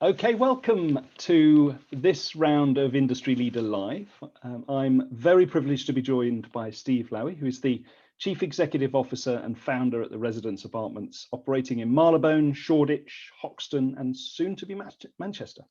Okay, welcome to this round of Industry Leader Live. I'm very privileged to be joined by Steve Lowy, who is the Chief Executive Officer and founder at the Residence Apartments, operating in Marylebone, Shoreditch, Hoxton, and soon to be Manchester.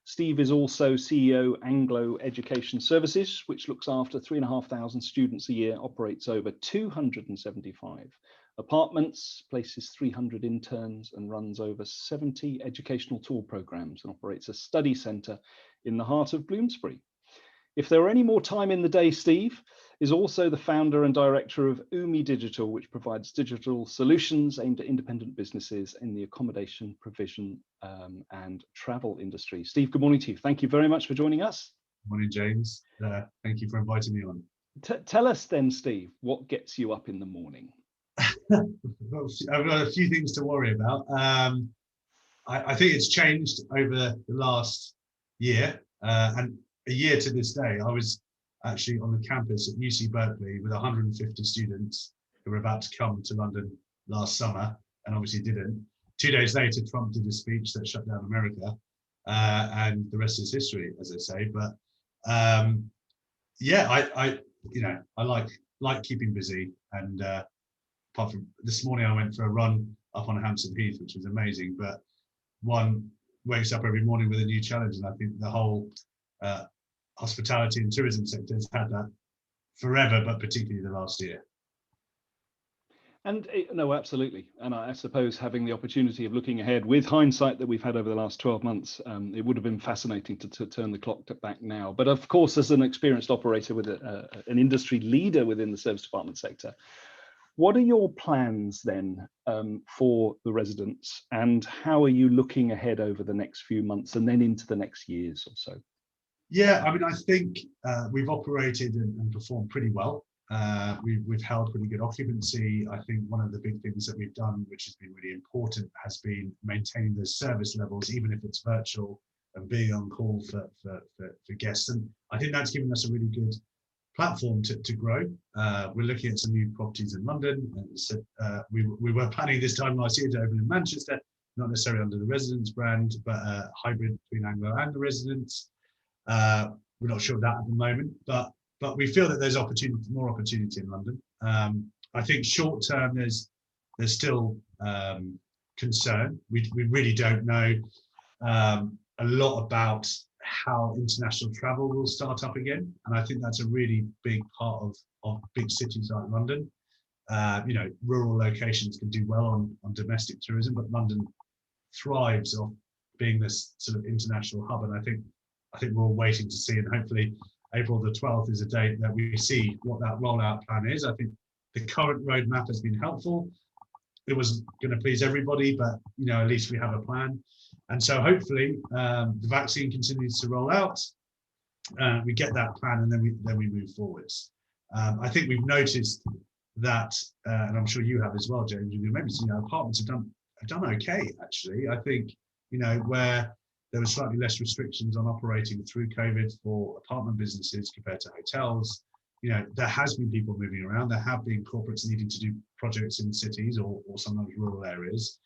Steve is also CEO Anglo Education Services, which looks after 3,500 students a year, operates over 275 apartments, places 300 interns, and runs over 70 educational tour programs, and operates a study centre in the heart of Bloomsbury. If there were any more time in the day, Steve is also the founder and director of Umi Digital, which provides digital solutions aimed at independent businesses in the accommodation, provision and travel industry. Steve, good morning to you. Thank you very much for joining us. Morning, James. Thank you for inviting me on. Tell us then, Steve, what gets you up in the morning? I've got a few things to worry about. I think it's changed over the last year, and a year to this day. I was actually on the campus at UC Berkeley with 150 students who were about to come to London last summer, and obviously didn't. 2 days later, Trump did a speech that shut down America, and the rest is history, as they say. But yeah, I like keeping busy, and apart from this morning, I went for a run up on Hampstead Heath, which was amazing. But one wakes up every morning with a new challenge, and I think the whole hospitality and tourism sector has had that forever, but particularly the last year. And no, absolutely. And I suppose having the opportunity of looking ahead with hindsight that we've had over the last 12 months, it would have been fascinating to turn the clock back now. But of course, as an experienced operator with an industry leader within the service department sector, what are your plans then for the residents, and how are you looking ahead over the next few months and then into the next years or so? Yeah, I mean, I think we've operated and performed pretty well. We've held pretty good occupancy. I think one of the big things that we've done, which has been really important, has been maintaining those service levels, even if it's virtual, and being on call for guests. And I think that's given us a really good platform to grow. We're looking at some new properties in London. So, we were planning this time last year to open in Manchester, not necessarily under the Residence brand, but a hybrid between Anglo and the Residence. We're not sure of that at the moment, but we feel that there's more opportunity in London. I think short term there's still concern. We really don't know a lot about how international travel will start up again, and I think that's a really big part of big cities like London. Rural locations can do well on domestic tourism, but London thrives off being this sort of international hub, and I think we're all waiting to see, and hopefully April the 12th is a date that we see what that rollout plan is. I think the current roadmap has been helpful. It was going to please everybody, but at least we have a plan. And so hopefully the vaccine continues to roll out. We get that plan, and then we move forwards. I think we've noticed that, and I'm sure you have as well, James. Maybe apartments have done okay actually. I think where there was slightly less restrictions on operating through COVID for apartment businesses compared to hotels. There has been people moving around. There have been corporates needing to do projects in cities or sometimes rural areas.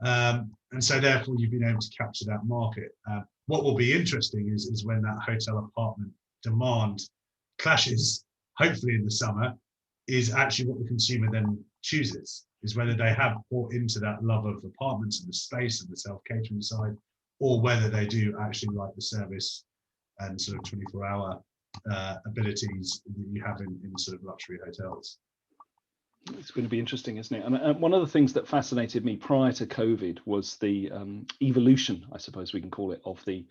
And so therefore you've been able to capture that market. What will be interesting is when that hotel apartment demand clashes, hopefully in the summer, is actually what the consumer then chooses, is whether they have bought into that love of apartments and the space and the self-catering side, or whether they do actually like the service and sort of 24-hour abilities that you have in sort of luxury hotels. It's going to be interesting, isn't it? And one of the things that fascinated me prior to COVID was the evolution, I suppose we can call it, of the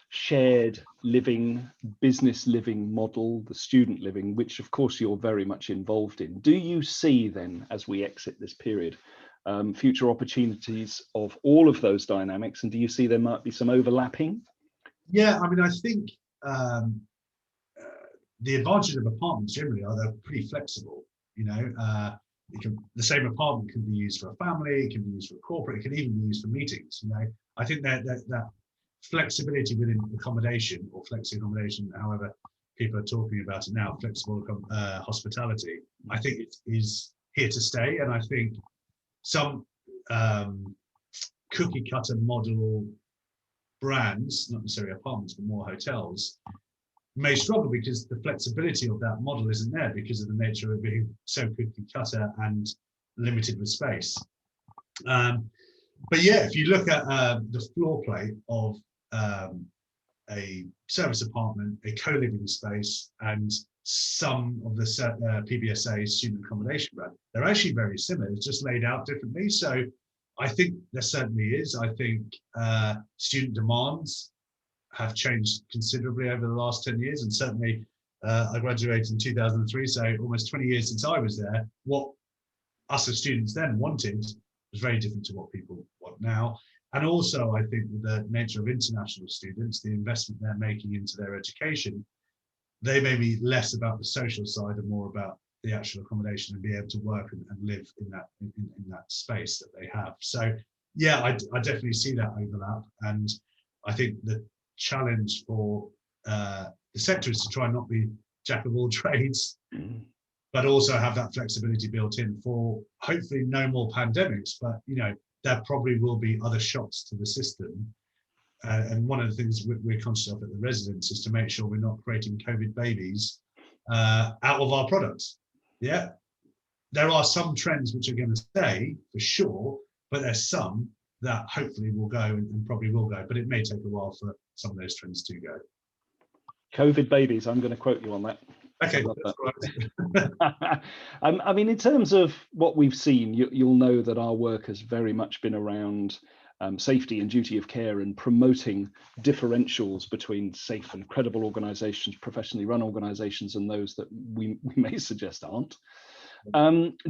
shared living, business living model, the student living, which of course you're very much involved in. Do you see then, as we exit this period, future opportunities of all of those dynamics, and do you see there might be some overlapping? Yeah, I mean, I think the advantage of apartments generally are they're pretty flexible. The same apartment can be used for a family, it can be used for a corporate, it can even be used for meetings. I think that flexibility within accommodation, or flexi accommodation, however people are talking about it now, flexible hospitality, I think it is here to stay. And I think some cookie cutter model brands, not necessarily apartments, but more hotels, may struggle because the flexibility of that model isn't there because of the nature of being so cookie cutter and limited with space. But yeah, if you look at the floor plate of a service apartment, a co-living space, and some of the PBSA student accommodation brand, they're actually very similar. It's just laid out differently. So I think there certainly is. I think student demands have changed considerably over the last 10 years. And certainly I graduated in 2003, so almost 20 years since I was there. What us as students then wanted was very different to what people want now. And also, I think with the nature of international students, the investment they're making into their education, they may be less about the social side and more about the actual accommodation and be able to work and live in that space that they have. So yeah, I definitely see that overlap. And I think the challenge for the sector is to try and not be jack of all trades, but also have that flexibility built in for hopefully no more pandemics. But there probably will be other shocks to the system. And one of the things we're conscious of at the residence is to make sure we're not creating COVID babies out of our products. Yeah, there are some trends which are going to stay for sure, but there's some that hopefully will go and probably will go, but it may take a while for some of those trends to go. COVID babies, I'm going to quote you on that. Okay, that's right. I mean, in terms of what we've seen, you'll know that our work has very much been around safety and duty of care and promoting differentials between safe and credible organisations, professionally run organisations, and those that we may suggest aren't.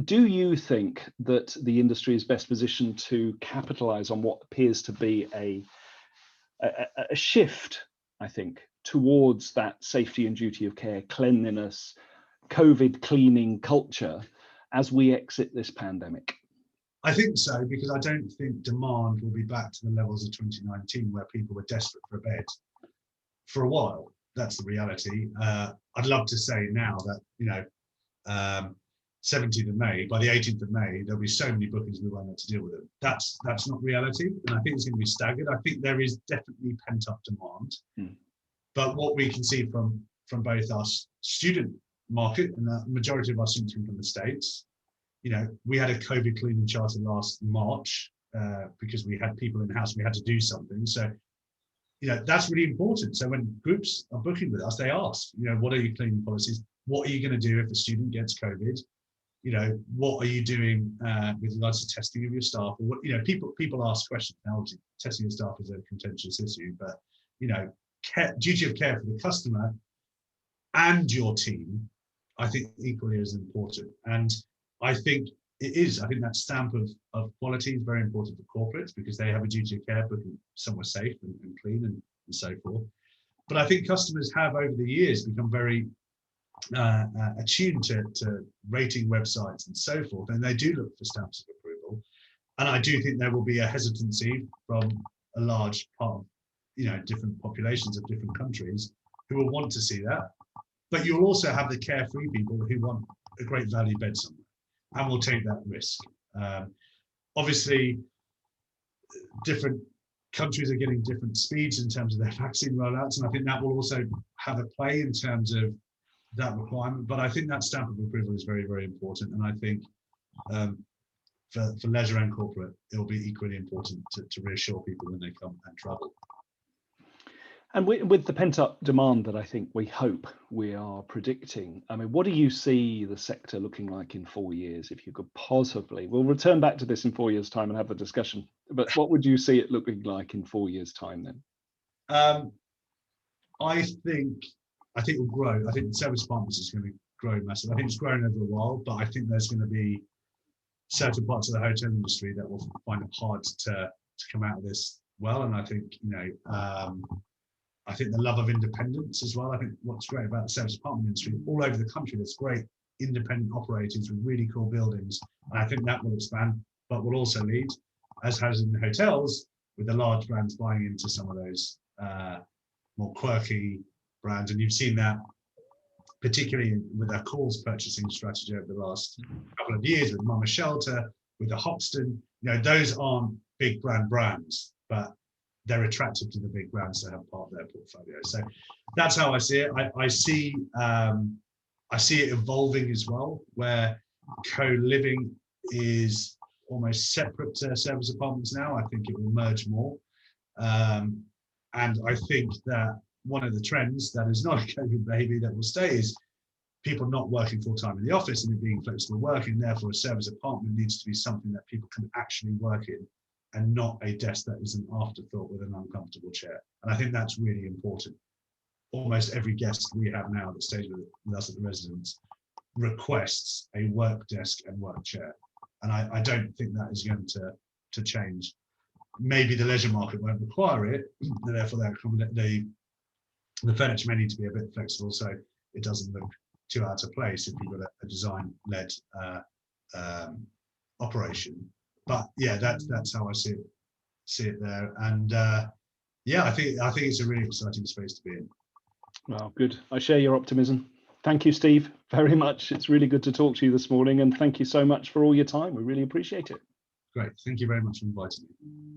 Do you think that the industry is best positioned to capitalise on what appears to be a shift, I think, towards that safety and duty of care, cleanliness, COVID cleaning culture as we exit this pandemic? I think so, because I don't think demand will be back to the levels of 2019 where people were desperate for a bed for a while. That's the reality. I'd love to say now that, 17th of May, by the 18th of May, there'll be so many bookings we won't have to deal with them. That's not reality. And I think it's going to be staggered. I think there is definitely pent up demand. But what we can see from both our student market, and the majority of our students come from the States, we had a COVID cleaning charter last March because we had people in the house, we had to do something. So, that's really important. So when groups are booking with us, they ask, what are your cleaning policies? What are you going to do if a student gets COVID? What are you doing with regards to testing of your staff? Or what, people ask questions. Now, obviously, testing your staff is a contentious issue, but, duty of care for the customer and your team, I think equally is important. And I think it is. I think that stamp of quality is very important for corporates because they have a duty of care, booking somewhere safe and clean and so forth. But I think customers have over the years become very attuned to rating websites and so forth, and they do look for stamps of approval. And I do think there will be a hesitancy from a large part of different populations of different countries who will want to see that. But you'll also have the carefree people who want a great value bed somewhere and will take that risk. Obviously, different countries are getting different speeds in terms of their vaccine rollouts, and I think that will also have a play in terms of that requirement. But I think that stamp of approval is very, very important. And I think for leisure and corporate, it will be equally important to reassure people when they come and travel. And with the pent-up demand that I think we hope we are predicting, I mean, what do you see the sector looking like in 4 years? If you could possibly, we'll return back to this in 4 years' time and have a discussion, but what would you see it looking like in 4 years' time then? I think it will grow. I think the service apartments is going to grow massively. I think it's grown over a while, but I think there's going to be certain parts of the hotel industry that will find it hard to come out of this well. And I think, I think the love of independence as well. I think what's great about the service apartment industry all over the country, there's great independent operators with really cool buildings. And I think that will expand, but will also lead, as has in the hotels, with the large brands buying into some of those more quirky brands. And you've seen that particularly with our calls purchasing strategy over the last couple of years with Mama Shelter, with the Hoxton. Those aren't big brands, but they're attractive to the big brands to have part of their portfolio. So that's how I see it. I see it evolving as well, where co-living is almost separate to service apartments now. I think it will merge more. And I think that one of the trends that is not a COVID baby that will stay is people not working full time in the office and it being flexible working. Therefore, a service apartment needs to be something that people can actually work in and not a desk that is an afterthought with an uncomfortable chair. And I think that's really important. Almost every guest we have now that stays with us at the residence requests a work desk and work chair. And I don't think that is going to change. Maybe the leisure market won't require it, and therefore the furniture may need to be a bit flexible so it doesn't look too out of place if you've got a design-led operation. But yeah, that's how I see it there. And yeah, I think it's a really exciting space to be in. Well, good. I share your optimism. Thank you, Steve, very much. It's really good to talk to you this morning, and thank you so much for all your time. We really appreciate it. Great. Thank you very much for inviting me.